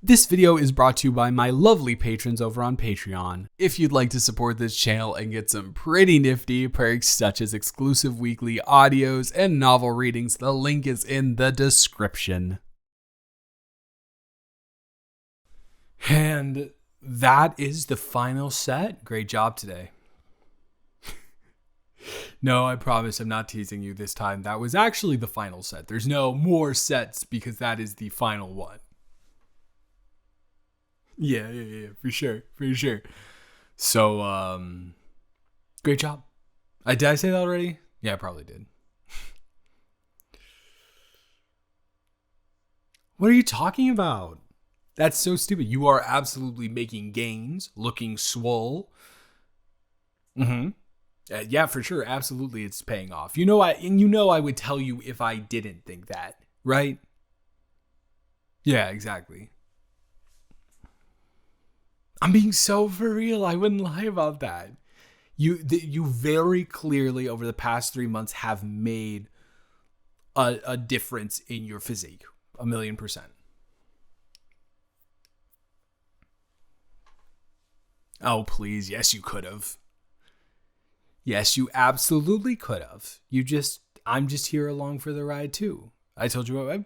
This video is brought to you by my lovely patrons over on Patreon. If you'd like to support this channel and get some pretty nifty perks such as exclusive weekly audios and novel readings, the link is in the description. And that is the final set. Great job today. No, I promise I'm not teasing you this time. That was actually the final set. There's no more sets because that is the final one. Yeah, for sure. So, great job. Did I say that already? Yeah, I probably did. What are you talking about? That's so stupid. You are absolutely making gains, looking swole. Yeah, for sure. Absolutely, it's paying off. I would tell you if I didn't think that, right? Yeah, exactly. I'm being so for real. I wouldn't lie about that. You very clearly over the past 3 months have made a difference in your physique. 1,000,000%. Oh, please. Yes, you could have. Yes, you absolutely could have. I'm just here along for the ride too. I told you.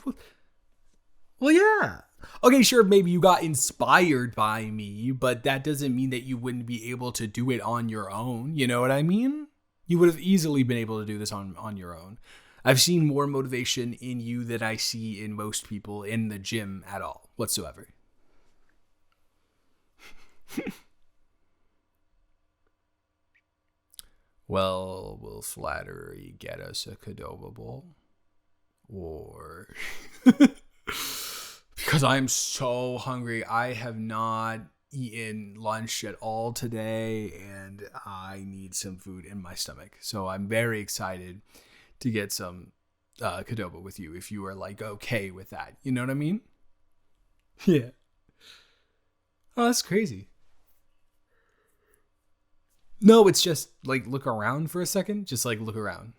Well, yeah. Okay, sure, maybe you got inspired by me, but that doesn't mean that you wouldn't be able to do it on your own. You know what I mean? You would have easily been able to do this on your own. I've seen more motivation in you than I see in most people in the gym at all, whatsoever. Well, will flattery get us a Adobe bowl? Or... Because I'm so hungry. I have not eaten lunch at all today, and I need some food in my stomach. So I'm very excited to get some Adobe with you if you are like okay with that. You know what I mean? Yeah. Oh, that's crazy. No, it's just like look around for a second. Just like look around.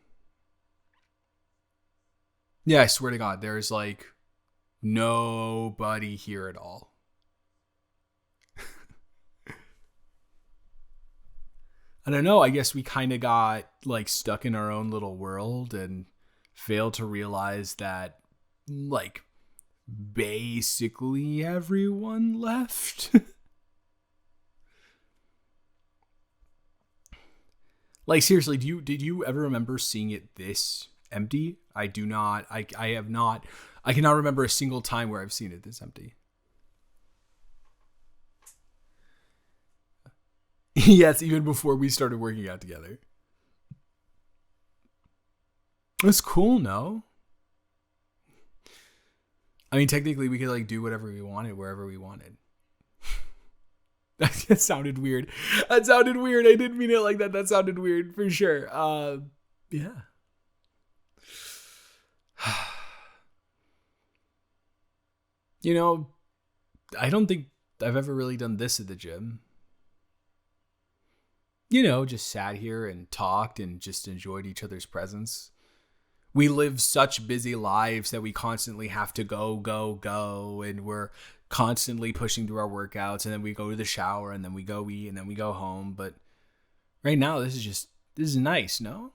Yeah, I swear to God, there's like nobody here at all. I don't know. I guess we kind of got like stuck in our own little world and failed to realize that like basically everyone left. Like seriously, did you ever remember seeing it this empty? I do not. I have not. I cannot remember a single time where I've seen it this empty. Yes, even before we started working out together. It's cool, no? I mean, technically, we could like do whatever we wanted, wherever we wanted. That sounded weird. I didn't mean it like that. That sounded weird for sure. Yeah. You know, I don't think I've ever really done this at the gym. You know, just sat here and talked and just enjoyed each other's presence. We live such busy lives that we constantly have to go, and we're constantly pushing through our workouts, and then we go to the shower, and then we go eat, and then we go home. But right now, this is nice, no?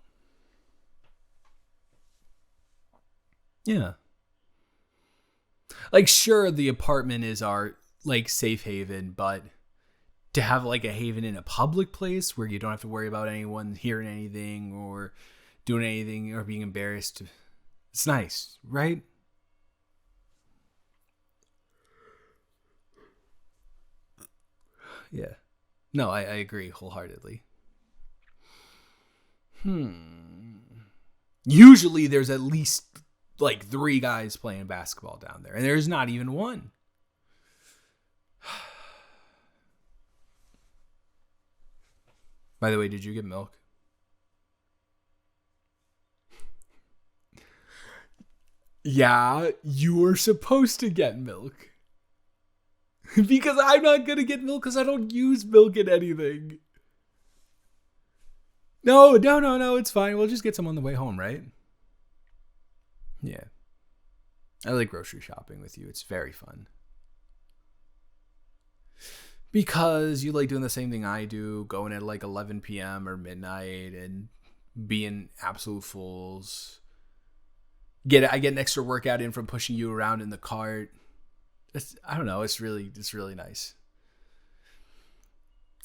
Yeah. Like, sure, the apartment is our like safe haven, but to have like a haven in a public place where you don't have to worry about anyone hearing anything or doing anything or being embarrassed, it's nice, right? Yeah. No, I agree wholeheartedly. Usually there's at least like 3 guys playing basketball down there, and there's not even one. By the way, did you get milk? Yeah, you were supposed to get milk. Because I'm not going to get milk because I don't use milk in anything. No, it's fine. We'll just get some on the way home, right? Yeah. I like grocery shopping with you. It's very fun. Because you like doing the same thing I do, going at like 11 p.m. or midnight and being absolute fools. I get an extra workout in from pushing you around in the cart. I don't know. It's really nice.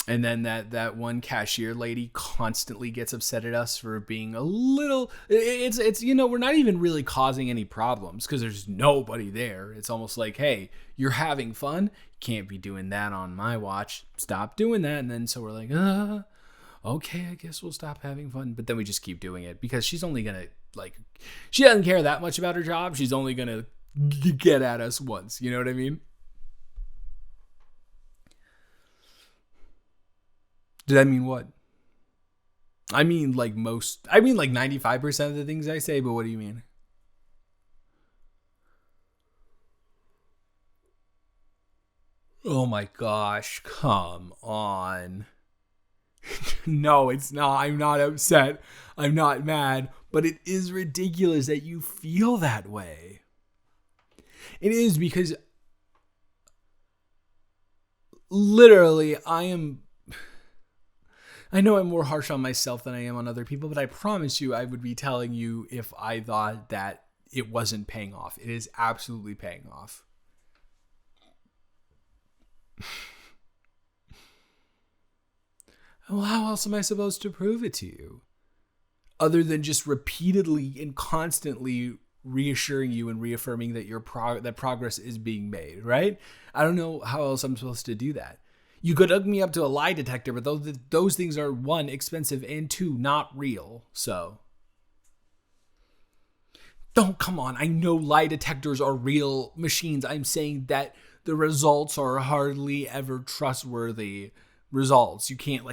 And then that one cashier lady constantly gets upset at us for being a little. It's we're not even really causing any problems because there's nobody there. It's almost like, hey, you're having fun. You can't be doing that on my watch. Stop doing that. And then so we're like, okay, I guess we'll stop having fun. But then we just keep doing it because she's only gonna she doesn't care that much about her job. She's only gonna get at us once. You know what I mean? Did I mean what? I mean like 95% of the things I say, but what do you mean? Oh my gosh, come on. No, it's not. I'm not upset. I'm not mad, but it is ridiculous that you feel that way. It is because literally I know I'm more harsh on myself than I am on other people, but I promise you I would be telling you if I thought that it wasn't paying off. It is absolutely paying off. Well, how else am I supposed to prove it to you? Other than just repeatedly and constantly reassuring you and reaffirming that that progress is being made, right? I don't know how else I'm supposed to do that. You could hook me up to a lie detector, but those things are, one, expensive, and two, not real. So, don't, come on. I know lie detectors are real machines. I'm saying that the results are hardly ever trustworthy results. You can't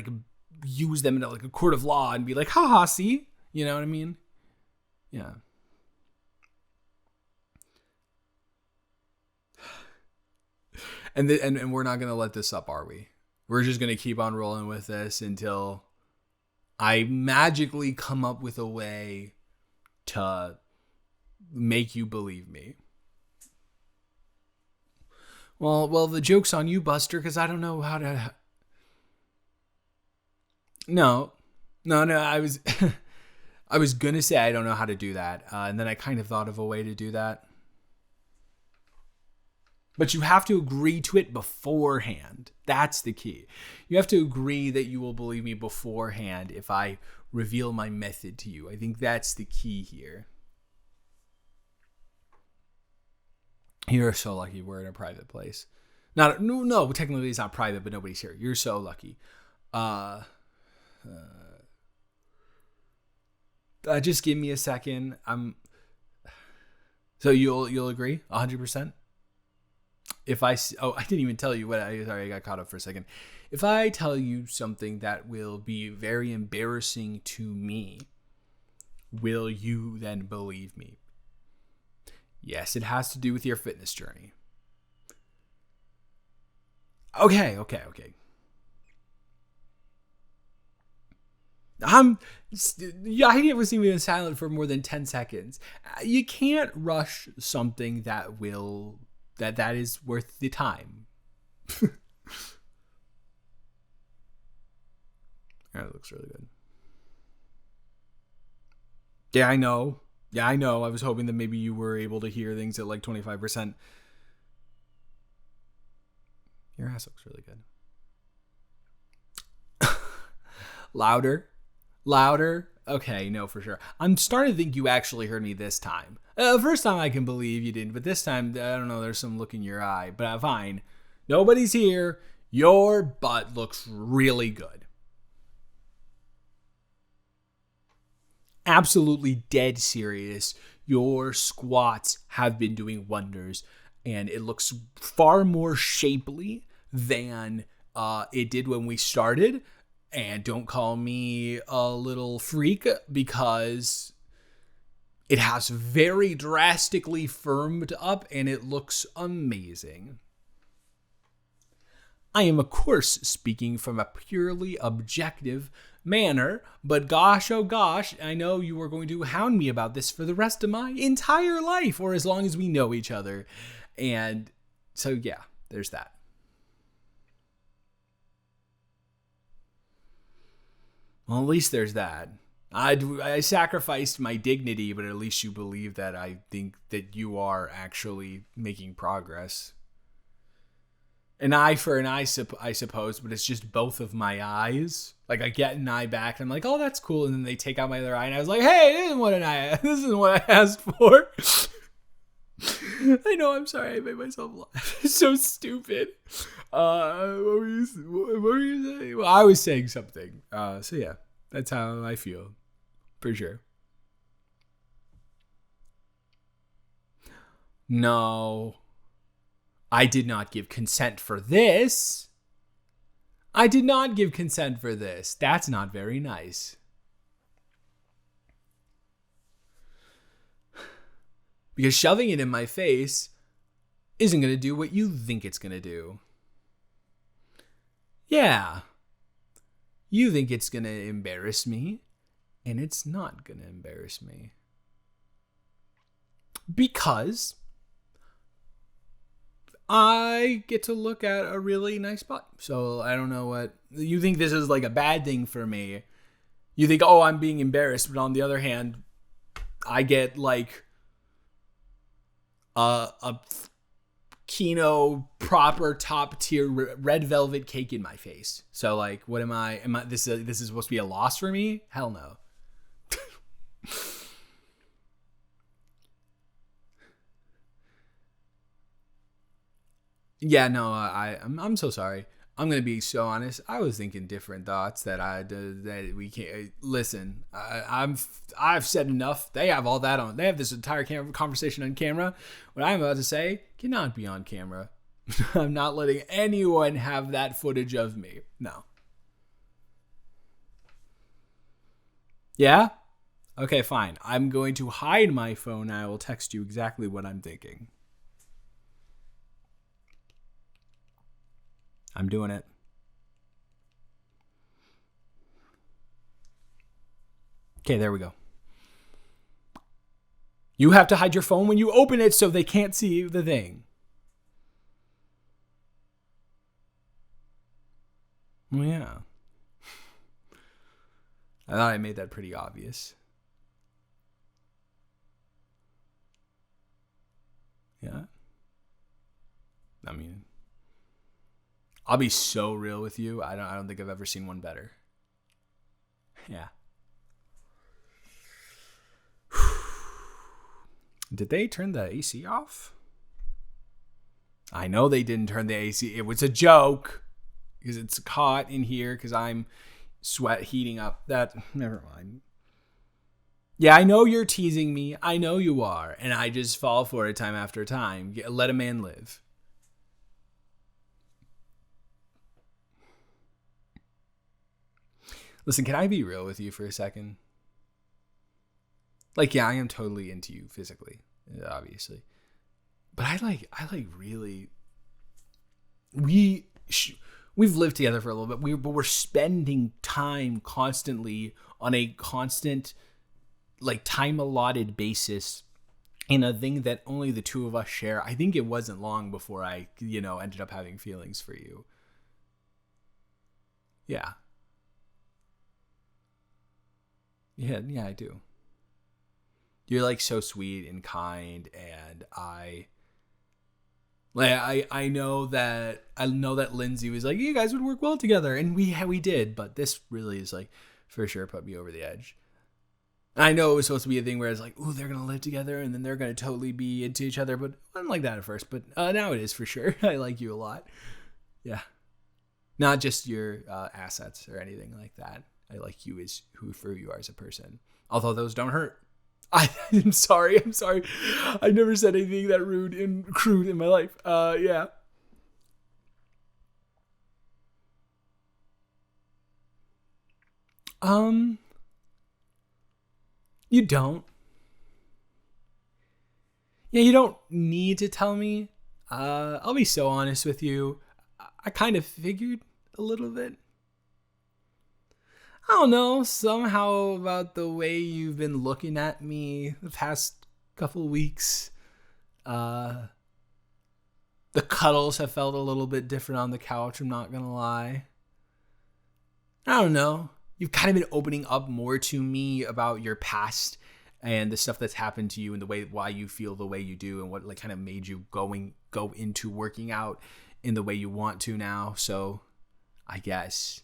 use them in a court of law and be like, haha, see? You know what I mean? Yeah. And we're not going to let this up, are we? We're just going to keep on rolling with this until I magically come up with a way to make you believe me. Well, the joke's on you, Buster, because I don't know how to... No, I was... I was going to say I don't know how to do that. And then I kind of thought of a way to do that. But you have to agree to it beforehand. That's the key. You have to agree that you will believe me beforehand if I reveal my method to you. I think that's the key here. You're so lucky we're in a private place. No, technically it's not private, but nobody's here. You're so lucky. Just give me a second. So you'll agree 100%? If I didn't even tell you sorry, I got caught up for a second. If I tell you something that will be very embarrassing to me, will you then believe me? Yes, it has to do with your fitness journey. Okay. I never seen me silent for more than 10 seconds. You can't rush something that is worth the time. That looks really good. Yeah, I know. I was hoping that maybe you were able to hear things at 25%. Your ass looks really good. Louder. Okay, no, for sure. I'm starting to think you actually heard me this time. First time I can believe you didn't, but this time, I don't know, there's some look in your eye. But fine. Nobody's here. Your butt looks really good. Absolutely dead serious. Your squats have been doing wonders, and it looks far more shapely than it did when we started. And don't call me a little freak because it has very drastically firmed up and it looks amazing. I am, of course, speaking from a purely objective manner, but gosh, oh gosh, I know you are going to hound me about this for the rest of my entire life, or as long as we know each other. And so, yeah, there's that. Well, at least there's that. I sacrificed my dignity, but at least you believe that I think that you are actually making progress. An eye for an eye, I suppose, but it's just both of my eyes. Like, I get an eye back, and I'm like, oh, that's cool. And then they take out my other eye, and I was like, hey, this isn't what I asked for. I know, I'm sorry, I made myself laugh. It's so stupid. What were you saying? Well, I was saying something. So yeah, that's how I feel, for sure. No, I did not give consent for this. I did not give consent for this. That's not very nice. Because shoving it in my face isn't going to do what you think it's going to do. Yeah. You think it's going to embarrass me, and it's not going to embarrass me. Because I get to look at a really nice butt. So I don't know what... You think this is like a bad thing for me. You think, oh, I'm being embarrassed. But on the other hand, I get like a Kino proper top tier red velvet cake in my face. So like, what am I? This is supposed to be a loss for me? Hell no. Yeah, no, I'm so sorry. I'm gonna be so honest. I was thinking different thoughts that we can't listen. I've said enough. They have all that on. They have this entire conversation on camera. What I'm about to say cannot be on camera. I'm not letting anyone have that footage of me. No. Yeah? Okay, fine. I'm going to hide my phone. I will text you exactly what I'm thinking. I'm doing it. Okay, there we go. You have to hide your phone when you open it so they can't see the thing. Well, yeah. I thought I made that pretty obvious. Yeah. I mean, I'll be so real with you. I don't think I've ever seen one better. Yeah. Did they turn the AC off? I know they didn't turn the AC. It was a joke because it's hot in here because I'm heating up. Never mind. Yeah, I know you're teasing me. I know you are. And I just fall for it time after time. Let a man live. Listen, can I be real with you for a second? Like, yeah, I am totally into you physically, obviously. But I like really... We've lived together for a little bit, but we're spending time constantly on a constant, like, time allotted basis in a thing that only the two of us share. I think it wasn't long before I, ended up having feelings for you. Yeah. Yeah, I do. You're like so sweet and kind, and I know that Lindsay was like, you guys would work well together, and we did, but this really is like for sure put me over the edge. I know it was supposed to be a thing where it's like, ooh, they're gonna live together and then they're gonna totally be into each other, but I didn't like that at first. But now it is for sure. I like you a lot. Yeah, not just your assets or anything like that. I like you as who you are as a person. Although those don't hurt. I'm sorry. I never said anything that rude and crude in my life. Yeah. You don't. Yeah, you don't need to tell me. I'll be so honest with you. I kind of figured a little bit. I don't know, somehow about the way you've been looking at me the past couple weeks. The cuddles have felt a little bit different on the couch, I'm not gonna lie. I don't know. you've kind of been opening up more to me about your past and the stuff that's happened to you and the way why you feel the way you do and what like kind of made you go into working out in the way you want to now. So I guess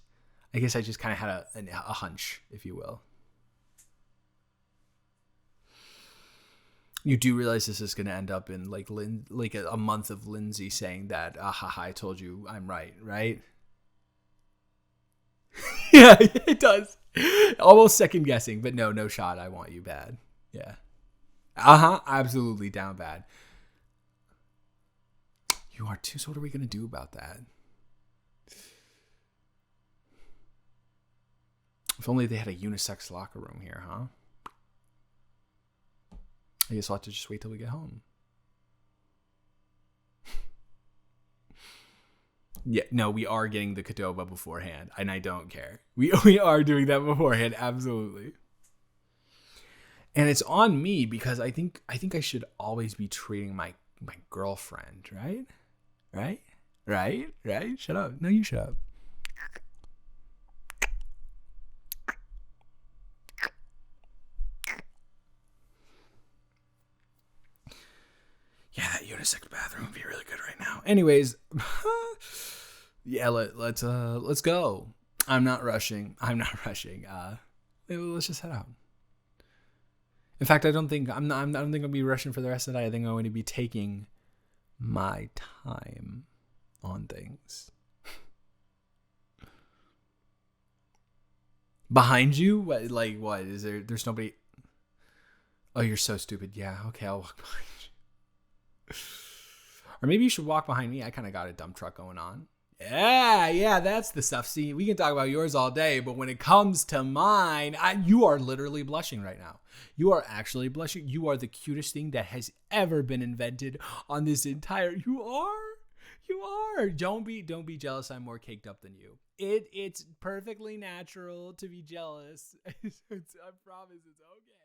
I just kind of had a hunch, if you will. You do realize this is going to end up in like a month of Lindsay saying that, I told you I'm right, right? Yeah, it does. Almost second guessing, but no shot. I want you bad. Yeah. Absolutely down bad. You are too. So what are we going to do about that? If only they had a unisex locker room here, huh? I guess I'll have to just wait till we get home. Yeah, no, we are getting the Qdoba beforehand, and I don't care. We are doing that beforehand, absolutely. And it's on me because I think I should always be treating my girlfriend, right? Right? Shut up. No, you shut up. Yeah, that unisex bathroom would be really good right now. Anyways, yeah, let's go. I'm not rushing. Let's just head out. In fact, I don't think I'll be rushing for the rest of the night. I think I'm going to be taking my time on things. Behind you? What? Is there's nobody? Oh, you're so stupid. Yeah, okay, I'll walk behind you. Or maybe you should walk behind me. I kind of got a dump truck going on. Yeah, that's the stuff. See, we can talk about yours all day, but when it comes to mine, you are literally blushing right now. You are actually blushing. You are the cutest thing that has ever been invented on this entire. You are. Don't be jealous. I'm more caked up than you. It's perfectly natural to be jealous. I promise it's okay.